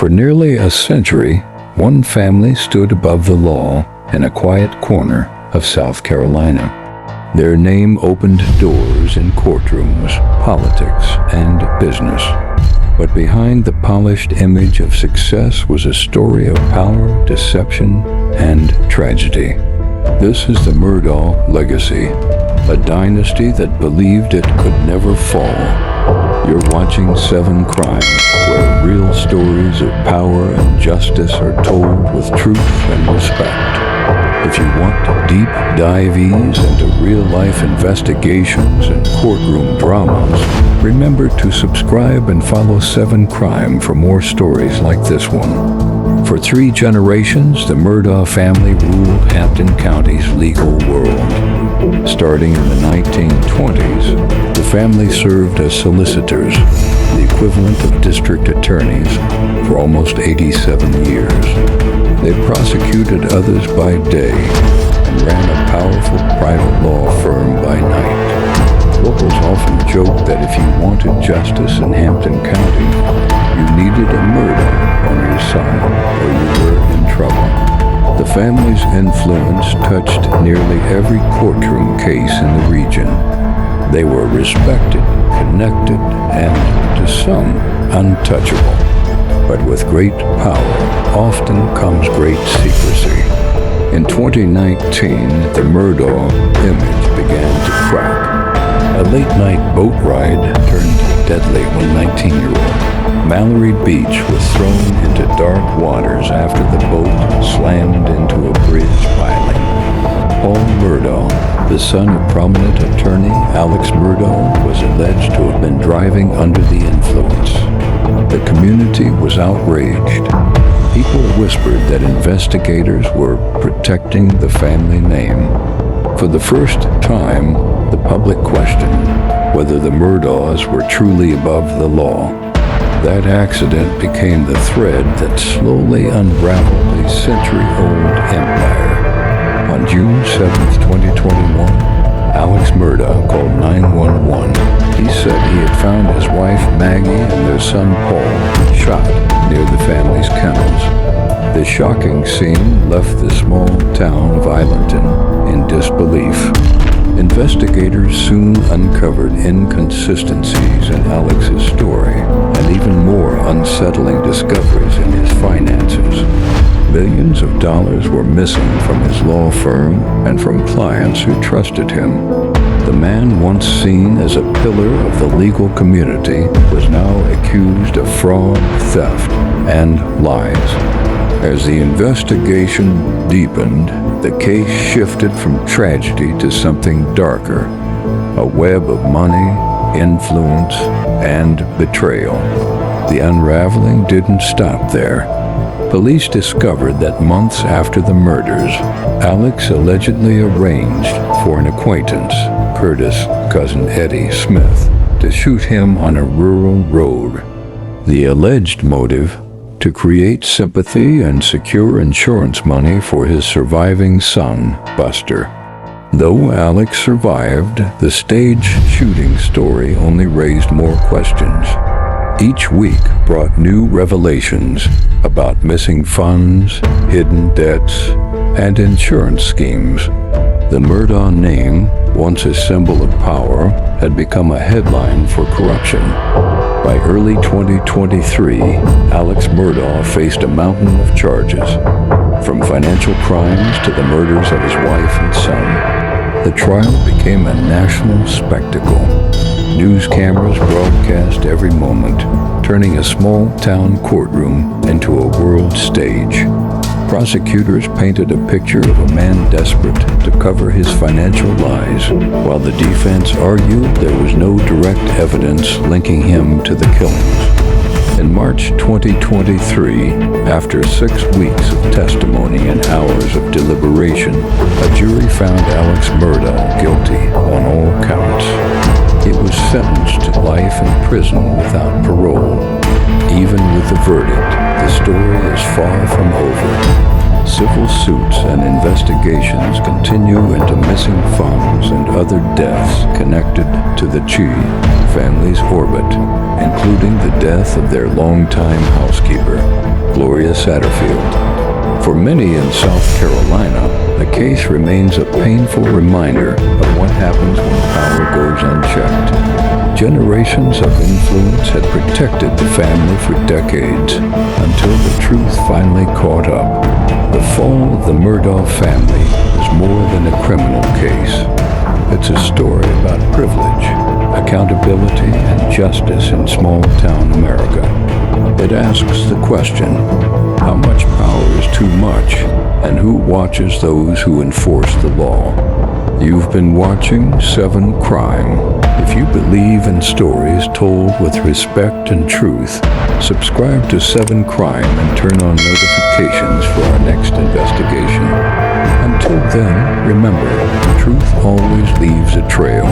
For nearly a century, one family stood above the law in a quiet corner of South Carolina. Their name opened doors in courtrooms, politics, and business. But behind the polished image of success was a story of power, deception, and tragedy. This is the Murdaugh Legacy, a dynasty that believed it could never fall. You're watching 7 Crimes, where real stories of power and justice are told with truth and respect. If you want deep dives into real-life investigations and courtroom dramas, remember to subscribe and follow 7 Crime for more stories like this one. For 3 generations, the Murdaugh family ruled Hampton County's legal world. Starting in the 1920s, the family served as solicitors, the equivalent of district attorneys, for almost 87 years. They prosecuted others by day and ran a powerful private law firm by night. Locals often joked that if you wanted justice in Hampton County, you needed a Murdaugh on your side or you were in trouble. The family's influence touched nearly every courtroom case in the region. They were respected, connected, and, to some, untouchable. But with great power often comes great secrecy. In 2019, the Murdaugh image began to crack. A late-night boat ride turned deadly when 19-year-old Mallory Beach was thrown into dark waters after the boat slammed into a bridge piling. Paul Murdaugh, the son of prominent attorney Alex Murdaugh, was alleged to have been driving under the influence. The community was outraged. People whispered that investigators were protecting the family name. For the first time, the public questioned whether the Murdaughs were truly above the law. That accident became the thread that slowly unraveled a century-old empire. On June 7, 2021, Alex Murdaugh called 911. He said he had found his wife Maggie and their son Paul shot near the family's kennels. The shocking scene left the small town of Islandton in disbelief. Investigators soon uncovered inconsistencies in Alex's story and even more unsettling discoveries in his finances. Millions of dollars were missing from his law firm and from clients who trusted him. The man once seen as a pillar of the legal community was now accused of fraud, theft, and lies. As the investigation deepened, the case shifted from tragedy to something darker, a web of money, influence, and betrayal. The unraveling didn't stop there. Police discovered that months after the murders, Alex allegedly arranged for an acquaintance, Curtis' cousin Eddie Smith, to shoot him on a rural road. The alleged motive: to create sympathy and secure insurance money for his surviving son, Buster. Though Alex survived, the stage shooting story only raised more questions. Each week brought new revelations about missing funds, hidden debts, and insurance schemes. The Murdaugh name, once a symbol of power, had become a headline for corruption. By early 2023, Alex Murdaugh faced a mountain of charges, from financial crimes to the murders of his wife and son. The trial became a national spectacle. News cameras broadcast every moment, turning a small-town courtroom into a world stage. Prosecutors painted a picture of a man desperate to cover his financial lies, while the defense argued there was no direct evidence linking him to the killings. In March 2023, after 6 weeks of testimony and hours of deliberation, a jury found Alex Murdaugh guilty on all counts. He was sentenced to life in prison without parole. Even with the verdict, the story is far from over. Civil suits and investigations continue into missing funds and other deaths connected to the Chi family's orbit, including the death of their longtime housekeeper. Satterfield. For many in South Carolina, the case remains a painful reminder of what happens when power goes unchecked. Generations of influence had protected the family for decades until the truth finally caught up. The fall of the Murdaugh family is more than a criminal case. It's a story about privilege, accountability, and justice in small-town America. It asks the question, how much power is too much, and who watches those who enforce the law? You've been watching 7 Crime. If you believe in stories told with respect and truth, subscribe to 7 Crime and turn on notifications for our next investigation. Until then, remember, truth always leaves a trail.